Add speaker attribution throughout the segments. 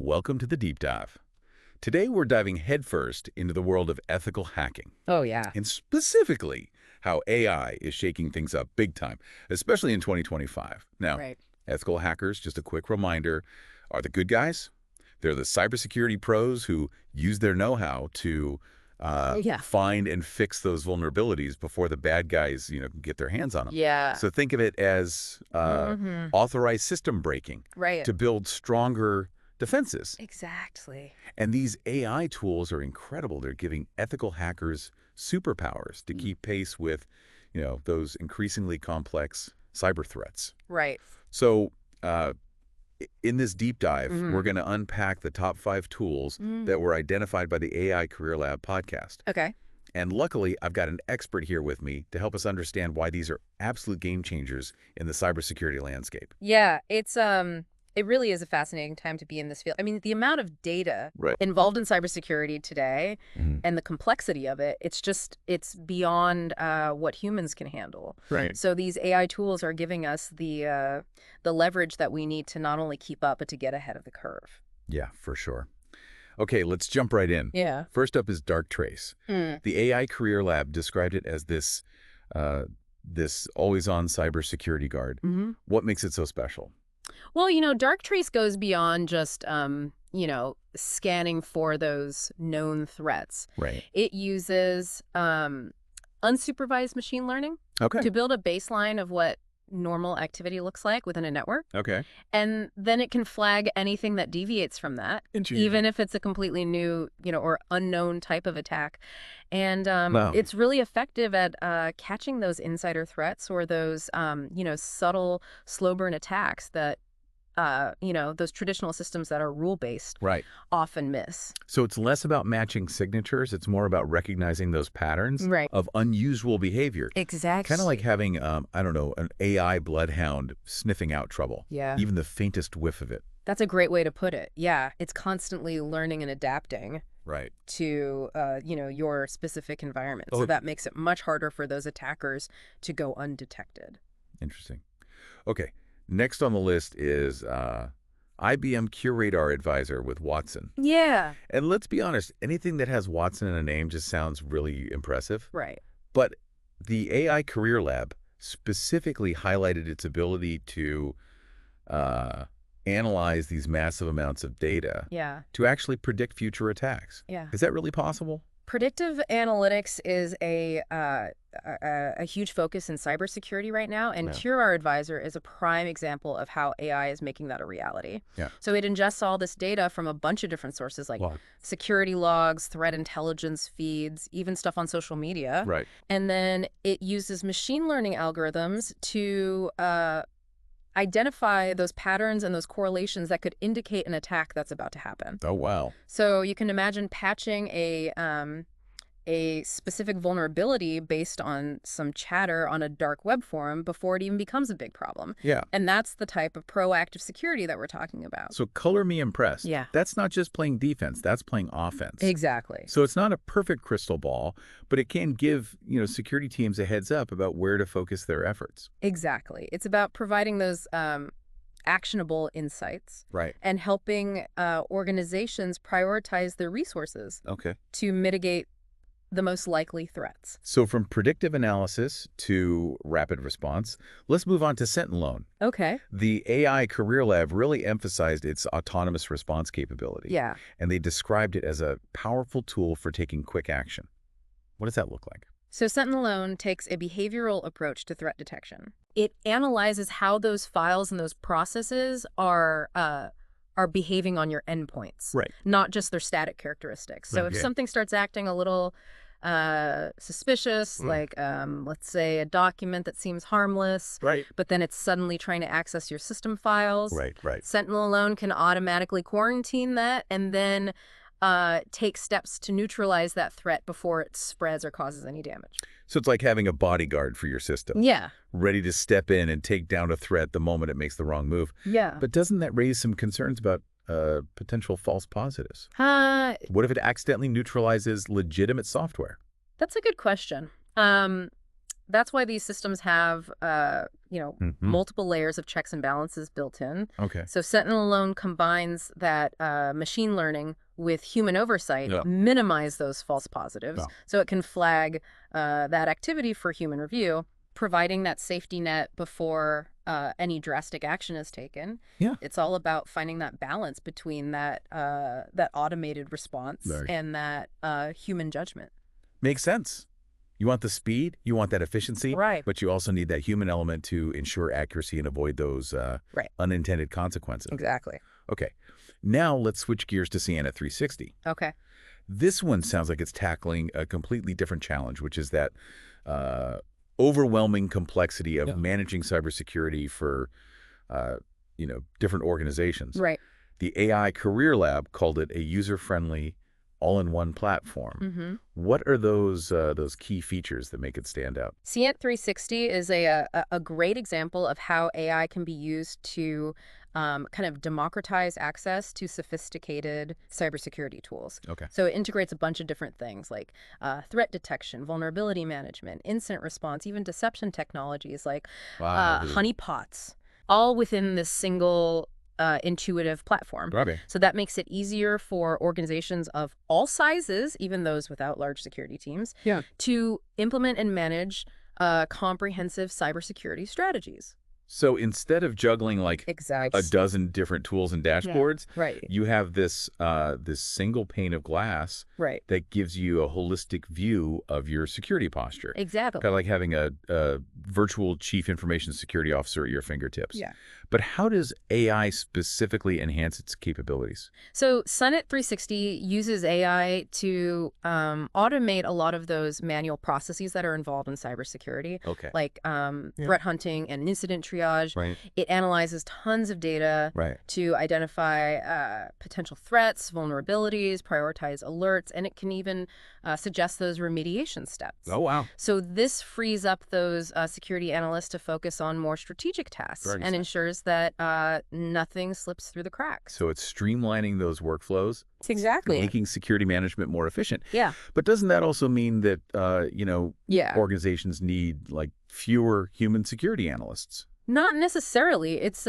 Speaker 1: Welcome to the Deep Dive. Today we're diving headfirst into the world of ethical hacking,
Speaker 2: Oh, yeah.
Speaker 1: and specifically how AI is shaking things up big time, especially in 2025. Now,
Speaker 2: Right.
Speaker 1: ethical hackers, just a quick reminder, are the good guys. They're the cybersecurity pros who use their know-how to
Speaker 2: Yeah.
Speaker 1: find and fix those vulnerabilities before the bad guys, get their hands on them.
Speaker 2: Yeah.
Speaker 1: So think of it as authorized system breaking
Speaker 2: Right.
Speaker 1: to build stronger defenses.
Speaker 2: Exactly.
Speaker 1: And these AI tools are incredible. They're giving ethical hackers superpowers to keep pace with, those increasingly complex cyber threats.
Speaker 2: Right.
Speaker 1: So in this deep dive,
Speaker 2: Mhm.
Speaker 1: we're going to unpack the top 5 tools that were identified by the AI Career Lab podcast.
Speaker 2: Okay.
Speaker 1: And luckily, I've got an expert here with me to help us understand why these are absolute game changers in the cybersecurity landscape.
Speaker 2: Yeah, it really is a fascinating time to be in this field. I mean, the amount of data
Speaker 1: Right.
Speaker 2: involved in cybersecurity today
Speaker 1: Mhm.
Speaker 2: and the complexity of it, it's beyond what humans can handle.
Speaker 1: Right.
Speaker 2: So these AI tools are giving us the leverage that we need to not only keep up, but to get ahead of the curve.
Speaker 1: Yeah, for sure. Okay, let's jump right in.
Speaker 2: Yeah.
Speaker 1: First up is Darktrace. The AI Career Lab described it as this always-on cybersecurity guard.
Speaker 2: Mm-hmm.
Speaker 1: What makes it so special?
Speaker 2: Well, Darktrace goes beyond just, scanning for those known threats.
Speaker 1: Right.
Speaker 2: It uses unsupervised machine learning
Speaker 1: Okay.
Speaker 2: to build a baseline of what normal activity looks like within a network.
Speaker 1: Okay.
Speaker 2: And then it can flag anything that deviates from that, even if it's a completely new, or unknown type of attack. And
Speaker 1: Wow.
Speaker 2: it's really effective at catching those insider threats or those, subtle slow burn attacks that, those traditional systems that are rule-based
Speaker 1: Right.
Speaker 2: often miss.
Speaker 1: So it's less about matching signatures. It's more about recognizing those patterns
Speaker 2: Right.
Speaker 1: of unusual behavior.
Speaker 2: Exactly.
Speaker 1: Kind of like having, an AI bloodhound sniffing out trouble.
Speaker 2: Yeah.
Speaker 1: Even the faintest whiff of it.
Speaker 2: That's a great way to put it. Yeah. It's constantly learning and adapting
Speaker 1: Right.
Speaker 2: to, your specific environment.
Speaker 1: Oh.
Speaker 2: So that makes it much harder for those attackers to go undetected.
Speaker 1: Interesting. Okay. Next on the list is IBM QRadar Advisor with Watson.
Speaker 2: Yeah.
Speaker 1: And let's be honest, anything that has Watson in a name just sounds really impressive.
Speaker 2: Right.
Speaker 1: But the AI Career Lab specifically highlighted its ability to analyze these massive amounts of data
Speaker 2: Yeah.
Speaker 1: to actually predict future attacks.
Speaker 2: Yeah.
Speaker 1: Is that really possible?
Speaker 2: Predictive analytics is a huge focus in cybersecurity right now, and
Speaker 1: Yeah.
Speaker 2: QRadar Advisor is a prime example of how AI is making that a reality.
Speaker 1: Yeah.
Speaker 2: So it ingests all this data from a bunch of different sources like
Speaker 1: Well,
Speaker 2: security logs, threat intelligence feeds, even stuff on social media.
Speaker 1: right.
Speaker 2: And then it uses machine learning algorithms to identify those patterns and those correlations that could indicate an attack that's about to happen.
Speaker 1: Oh, wow.
Speaker 2: So you can imagine patching a specific vulnerability based on some chatter on a dark web forum before it even becomes a big problem.
Speaker 1: Yeah.
Speaker 2: And that's the type of proactive security that we're talking about.
Speaker 1: So color me impressed.
Speaker 2: Yeah.
Speaker 1: That's not just playing defense. That's playing offense.
Speaker 2: Exactly.
Speaker 1: So it's not a perfect crystal ball, but it can give, security teams a heads up about where to focus their efforts.
Speaker 2: Exactly. It's about providing those actionable insights
Speaker 1: Right.
Speaker 2: and helping organizations prioritize their resources
Speaker 1: Okay.
Speaker 2: to mitigate the most likely threats.
Speaker 1: So from predictive analysis to rapid response, let's move on to SentinelOne.
Speaker 2: Okay.
Speaker 1: The AI Career Lab really emphasized its autonomous response capability.
Speaker 2: Yeah.
Speaker 1: And they described it as a powerful tool for taking quick action. What does that look like?
Speaker 2: So SentinelOne takes a behavioral approach to threat detection. It analyzes how those files and those processes are behaving on your endpoints,
Speaker 1: Right.
Speaker 2: not just their static characteristics. So if
Speaker 1: Okay.
Speaker 2: something starts acting a little suspicious, like let's say a document that seems harmless,
Speaker 1: Right.
Speaker 2: but then it's suddenly trying to access your system files,
Speaker 1: Right.
Speaker 2: SentinelOne can automatically quarantine that and then take steps to neutralize that threat before it spreads or causes any damage.
Speaker 1: So it's like having a bodyguard for your system.
Speaker 2: Yeah.
Speaker 1: Ready to step in and take down a threat the moment it makes the wrong move.
Speaker 2: Yeah.
Speaker 1: But doesn't that raise some concerns about potential false positives? What if it accidentally neutralizes legitimate software?
Speaker 2: That's a good question. That's why these systems have,
Speaker 1: Hmm.
Speaker 2: multiple layers of checks and balances built in.
Speaker 1: Okay.
Speaker 2: So SentinelOne combines that machine learning with human oversight,
Speaker 1: Yeah.
Speaker 2: minimize those false positives,
Speaker 1: Yeah.
Speaker 2: so it can flag that activity for human review, providing that safety net before any drastic action is taken.
Speaker 1: Yeah.
Speaker 2: It's all about finding that balance between that automated response
Speaker 1: Very.
Speaker 2: and that human judgment.
Speaker 1: Makes sense. You want the speed, you want that efficiency,
Speaker 2: Right.
Speaker 1: but you also need that human element to ensure accuracy and avoid those
Speaker 2: Right.
Speaker 1: unintended consequences.
Speaker 2: Exactly.
Speaker 1: Okay. Now let's switch gears to Cynet 360.
Speaker 2: Okay.
Speaker 1: This one sounds like it's tackling a completely different challenge, which is that overwhelming complexity of managing cybersecurity for, different organizations.
Speaker 2: Right.
Speaker 1: The AI Career Lab called it a user-friendly, all-in-one platform.
Speaker 2: Mm-hmm.
Speaker 1: What are those key features that make it stand out?
Speaker 2: Cynet 360 is a great example of how AI can be used to kind of democratize access to sophisticated cybersecurity tools.
Speaker 1: Okay.
Speaker 2: So it integrates a bunch of different things like threat detection, vulnerability management, incident response, even deception technologies like honeypots, all within this single intuitive platform.
Speaker 1: Right.
Speaker 2: So that makes it easier for organizations of all sizes, even those without large security teams, to implement and manage comprehensive cybersecurity strategies.
Speaker 1: So instead of juggling like
Speaker 2: Exactly.
Speaker 1: a dozen different tools and dashboards,
Speaker 2: Right.
Speaker 1: you have this single pane of glass
Speaker 2: Right.
Speaker 1: that gives you a holistic view of your security posture.
Speaker 2: Exactly.
Speaker 1: Kind of like having a virtual chief information security officer at your fingertips.
Speaker 2: Yeah.
Speaker 1: But how does AI specifically enhance its capabilities?
Speaker 2: So Cynet 360 uses AI to automate a lot of those manual processes that are involved in cybersecurity,
Speaker 1: Okay.
Speaker 2: like threat hunting and incident triage.
Speaker 1: Right.
Speaker 2: It analyzes tons of data
Speaker 1: Right.
Speaker 2: to identify potential threats, vulnerabilities, prioritize alerts, and it can even suggest those remediation steps.
Speaker 1: Oh, wow.
Speaker 2: So this frees up those security analysts to focus on more strategic tasks
Speaker 1: Very
Speaker 2: and
Speaker 1: exciting.
Speaker 2: ensures that nothing slips through the cracks.
Speaker 1: So it's streamlining those workflows,
Speaker 2: Exactly.
Speaker 1: making security management more efficient.
Speaker 2: Yeah.
Speaker 1: But doesn't that also mean that,
Speaker 2: Yeah.
Speaker 1: organizations need like fewer human security analysts?
Speaker 2: Not necessarily. It's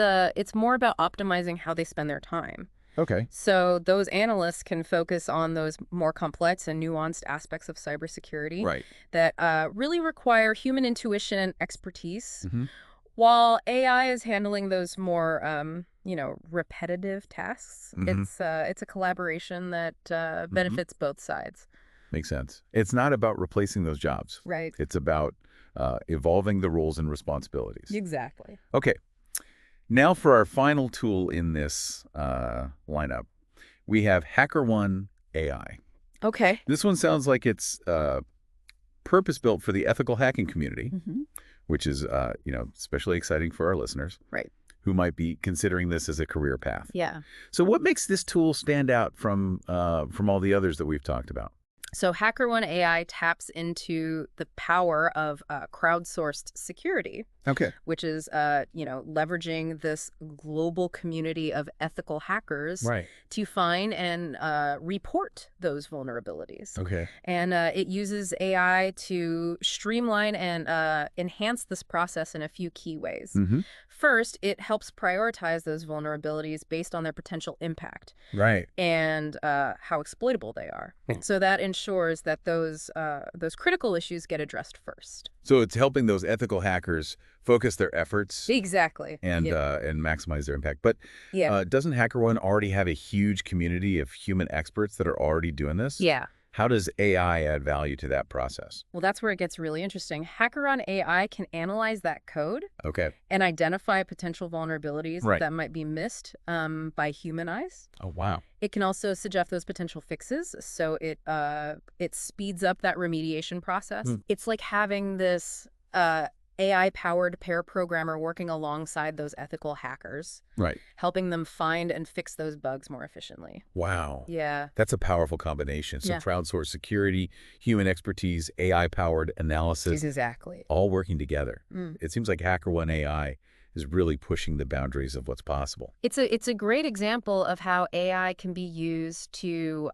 Speaker 2: more about optimizing how they spend their time.
Speaker 1: Okay.
Speaker 2: So those analysts can focus on those more complex and nuanced aspects of cybersecurity
Speaker 1: Right.
Speaker 2: that really require human intuition and expertise,
Speaker 1: Mm-hmm.
Speaker 2: while AI is handling those more, repetitive tasks.
Speaker 1: Mhm.
Speaker 2: It's a collaboration that benefits both sides.
Speaker 1: Makes sense. It's not about replacing those jobs.
Speaker 2: Right.
Speaker 1: It's about evolving the roles and responsibilities.
Speaker 2: Exactly.
Speaker 1: Okay. Now for our final tool in this lineup, we have HackerOne AI.
Speaker 2: Okay.
Speaker 1: This one sounds like it's purpose-built for the ethical hacking community,
Speaker 2: Mm-hmm.
Speaker 1: which is, especially exciting for our listeners.
Speaker 2: Right.
Speaker 1: Who might be considering this as a career path.
Speaker 2: Yeah.
Speaker 1: So what makes this tool stand out from all the others that we've talked about?
Speaker 2: So HackerOne AI taps into the power of crowdsourced security,
Speaker 1: Okay.
Speaker 2: which is, leveraging this global community of ethical hackers
Speaker 1: Right.
Speaker 2: to find and report those vulnerabilities.
Speaker 1: Okay.
Speaker 2: And it uses AI to streamline and enhance this process in a few key ways.
Speaker 1: Mm-hmm.
Speaker 2: First, it helps prioritize those vulnerabilities based on their potential impact
Speaker 1: Right.
Speaker 2: and how exploitable they are. So that ensures that those critical issues get addressed first.
Speaker 1: So it's helping those ethical hackers focus their efforts
Speaker 2: Exactly.
Speaker 1: and
Speaker 2: Yeah.
Speaker 1: and maximize their impact. But
Speaker 2: Yeah.
Speaker 1: doesn't HackerOne already have a huge community of human experts that are already doing this?
Speaker 2: Yeah.
Speaker 1: How does AI add value to that process?
Speaker 2: Well, that's where it gets really interesting. HackerOne AI can analyze that code
Speaker 1: Okay.
Speaker 2: and identify potential vulnerabilities
Speaker 1: Right.
Speaker 2: that might be missed by human eyes.
Speaker 1: Oh, wow.
Speaker 2: It can also suggest those potential fixes, so it speeds up that remediation process. It's like having this AI-powered pair programmer working alongside those ethical hackers,
Speaker 1: Right.
Speaker 2: helping them find and fix those bugs more efficiently.
Speaker 1: Wow.
Speaker 2: Yeah.
Speaker 1: That's a powerful combination. So
Speaker 2: Yeah.
Speaker 1: crowdsourced security, human expertise, AI-powered analysis,
Speaker 2: Exactly.
Speaker 1: all working together.
Speaker 2: Mm.
Speaker 1: It seems like HackerOne AI is really pushing the boundaries of what's possible.
Speaker 2: It's a great example of how AI can be used to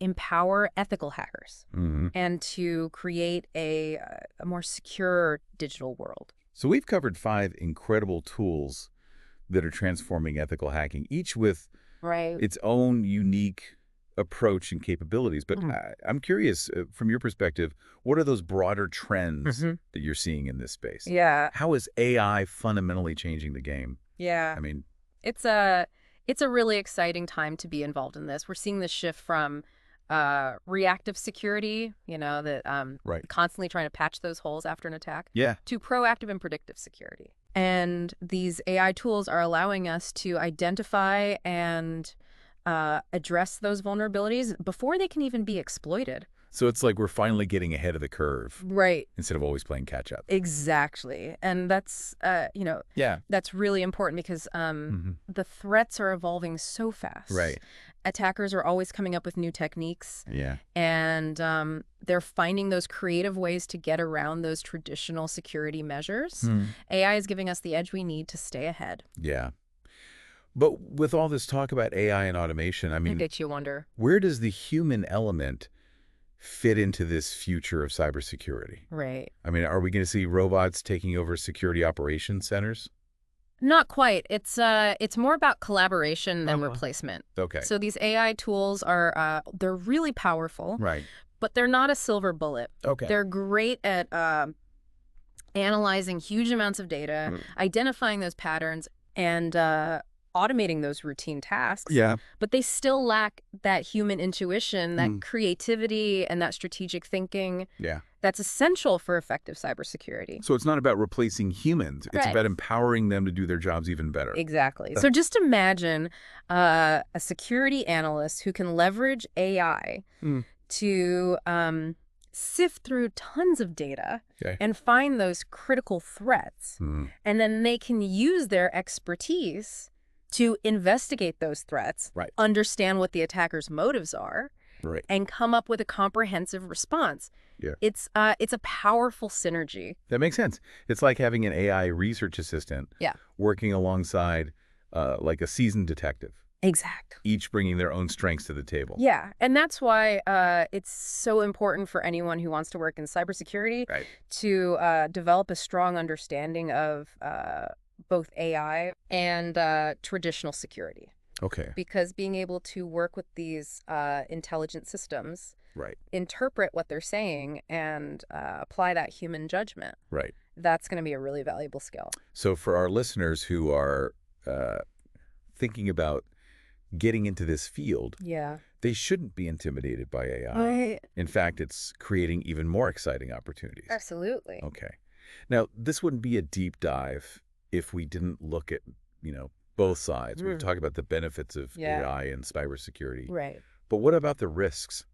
Speaker 2: empower ethical hackers and to create a more secure digital world.
Speaker 1: So we've covered 5 incredible tools that are transforming ethical hacking, each with
Speaker 2: Right.
Speaker 1: its own unique approach and capabilities. But I'm curious, from your perspective, what are those broader trends that you're seeing in this space?
Speaker 2: Yeah.
Speaker 1: How is AI fundamentally changing the game?
Speaker 2: Yeah.
Speaker 1: I mean,
Speaker 2: It's a really exciting time to be involved in this. We're seeing this shift from reactive security, that
Speaker 1: right.
Speaker 2: constantly trying to patch those holes after an attack,
Speaker 1: Yeah.
Speaker 2: to proactive and predictive security. And these AI tools are allowing us to identify and address those vulnerabilities before they can even be exploited.
Speaker 1: So it's like we're finally getting ahead of the curve
Speaker 2: Right.
Speaker 1: instead of always playing catch up.
Speaker 2: Exactly. And that's,
Speaker 1: Yeah.
Speaker 2: that's really important because the threats are evolving so fast.
Speaker 1: Right.
Speaker 2: Attackers are always coming up with new techniques.
Speaker 1: Yeah.
Speaker 2: And they're finding those creative ways to get around those traditional security measures. AI is giving us the edge we need to stay ahead.
Speaker 1: Yeah. But with all this talk about AI and automation, I
Speaker 2: It
Speaker 1: mean,
Speaker 2: makes you wonder.
Speaker 1: where does the human element fit into this future of cybersecurity?
Speaker 2: Right.
Speaker 1: I mean, are we going to see robots taking over security operations centers?
Speaker 2: Not quite. It's more about collaboration than replacement.
Speaker 1: Okay.
Speaker 2: So these AI tools are they're really powerful,
Speaker 1: Right.
Speaker 2: but they're not a silver bullet.
Speaker 1: Okay.
Speaker 2: They're great at analyzing huge amounts of data, identifying those patterns, and automating those routine tasks.
Speaker 1: Yeah.
Speaker 2: But they still lack that human intuition, that creativity, and that strategic thinking.
Speaker 1: Yeah.
Speaker 2: That's essential for effective cybersecurity.
Speaker 1: So it's not about replacing humans. It's
Speaker 2: Right.
Speaker 1: about empowering them to do their jobs even better.
Speaker 2: Exactly. So just imagine a security analyst who can leverage AI to sift through tons of data and find those critical threats. And then they can use their expertise to investigate those threats,
Speaker 1: Right.
Speaker 2: understand what the attacker's motives are,
Speaker 1: Right.
Speaker 2: and come up with a comprehensive response.
Speaker 1: Yeah.
Speaker 2: It's a powerful synergy.
Speaker 1: That makes sense. It's like having an AI research assistant working alongside like a seasoned detective,
Speaker 2: Exactly.
Speaker 1: each bringing their own strengths to the table.
Speaker 2: Yeah, and that's why it's so important for anyone who wants to work in cybersecurity to develop a strong understanding of both AI and traditional security.
Speaker 1: Okay.
Speaker 2: Because being able to work with these intelligent systems, interpret what they're saying, and apply that human judgment, that's going to be a really valuable skill.
Speaker 1: So for our listeners who are thinking about getting into this field, they shouldn't be intimidated by AI. In fact, it's creating even more exciting opportunities.
Speaker 2: Absolutely.
Speaker 1: Okay. Now, this wouldn't be a deep dive if we didn't look at, both sides. We've talked about the benefits of AI and cybersecurity.
Speaker 2: Right.
Speaker 1: But what about the risks?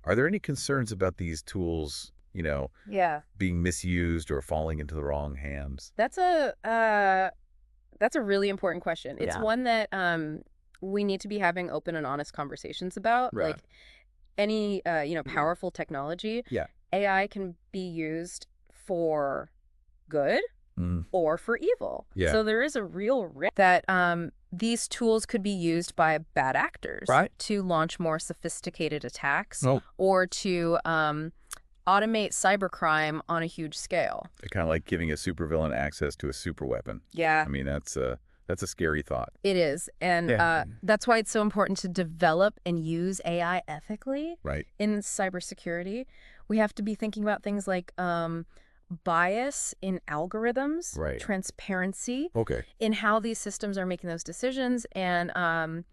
Speaker 1: Are there any concerns about these tools, being misused or falling into the wrong hands?
Speaker 2: That's a really important question. It's one that we need to be having open and honest conversations about.
Speaker 1: Right.
Speaker 2: Like any powerful technology, AI can be used for good or for evil. So there is a real risk that these tools could be used by bad actors to launch more sophisticated attacks or to automate cybercrime on a huge scale.
Speaker 1: They're kind of like giving a supervillain access to a superweapon.
Speaker 2: Yeah.
Speaker 1: I mean, that's a scary thought.
Speaker 2: It is. And that's why it's so important to develop and use AI ethically in cybersecurity. We have to be thinking about things like bias in algorithms, transparency in how these systems are making those decisions, and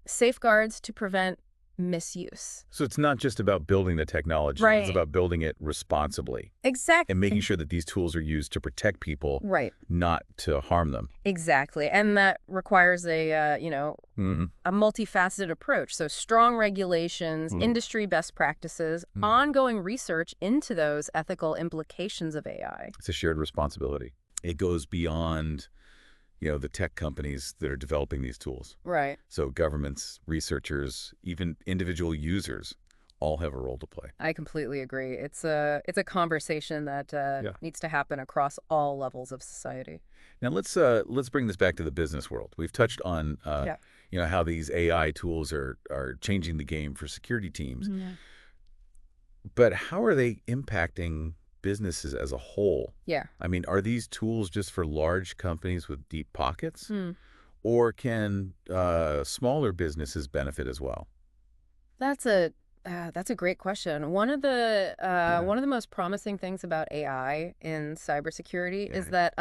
Speaker 2: safeguards to prevent misuse.
Speaker 1: So it's not just about building the technology. It's about building it responsibly.
Speaker 2: Exactly.
Speaker 1: And making sure that these tools are used to protect people, not to harm them.
Speaker 2: Exactly. And that requires a, a multifaceted approach. So strong regulations, industry best practices, ongoing research into those ethical implications of AI.
Speaker 1: It's a shared responsibility. It goes beyond the tech companies that are developing these tools.
Speaker 2: Right.
Speaker 1: So governments, researchers, even individual users all have a role to play.
Speaker 2: I completely agree. It's a conversation that needs to happen across all levels of society.
Speaker 1: Now let's bring this back to the business world. We've touched on how these AI tools are changing the game for security teams.
Speaker 2: Yeah.
Speaker 1: But how are they impacting businesses as a whole?
Speaker 2: Yeah.
Speaker 1: I mean, are these tools just for large companies with deep pockets? Or can smaller businesses benefit as well?
Speaker 2: That's a great question. One of the most promising things about AI in cybersecurity is that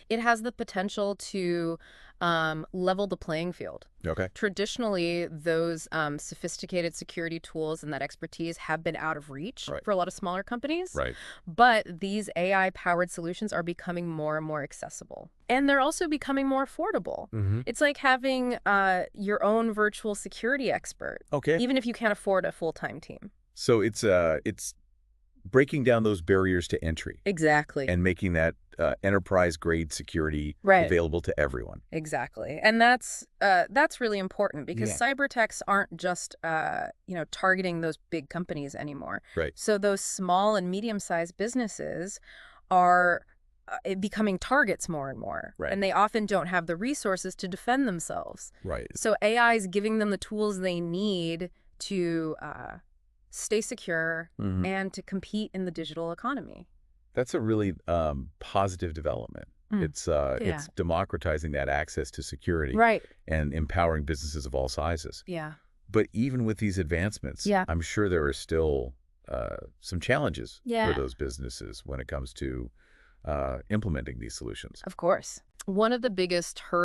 Speaker 2: it has the potential to level the playing field.
Speaker 1: Okay.
Speaker 2: Traditionally, those sophisticated security tools and that expertise have been out of reach for a lot of smaller companies.
Speaker 1: Right.
Speaker 2: But these AI-powered solutions are becoming more and more accessible. And they're also becoming more affordable. It's like having your own virtual security expert, even if you can't afford a full-time team.
Speaker 1: So it's breaking down those barriers to entry.
Speaker 2: Exactly.
Speaker 1: And making that enterprise-grade security available to everyone.
Speaker 2: Exactly. And that's really important because cyber techs aren't just targeting those big companies anymore.
Speaker 1: Right.
Speaker 2: So those small and medium-sized businesses are becoming targets more and more.
Speaker 1: Right.
Speaker 2: And they often don't have the resources to defend themselves.
Speaker 1: Right.
Speaker 2: So AI is giving them the tools they need to stay secure and to compete in the digital economy.
Speaker 1: That's a really positive development. It's democratizing that access to security and empowering businesses of all sizes.
Speaker 2: Yeah.
Speaker 1: But even with these advancements, I'm sure there are still some challenges for those businesses when it comes to implementing these solutions.
Speaker 2: Of course. One of the biggest hurdles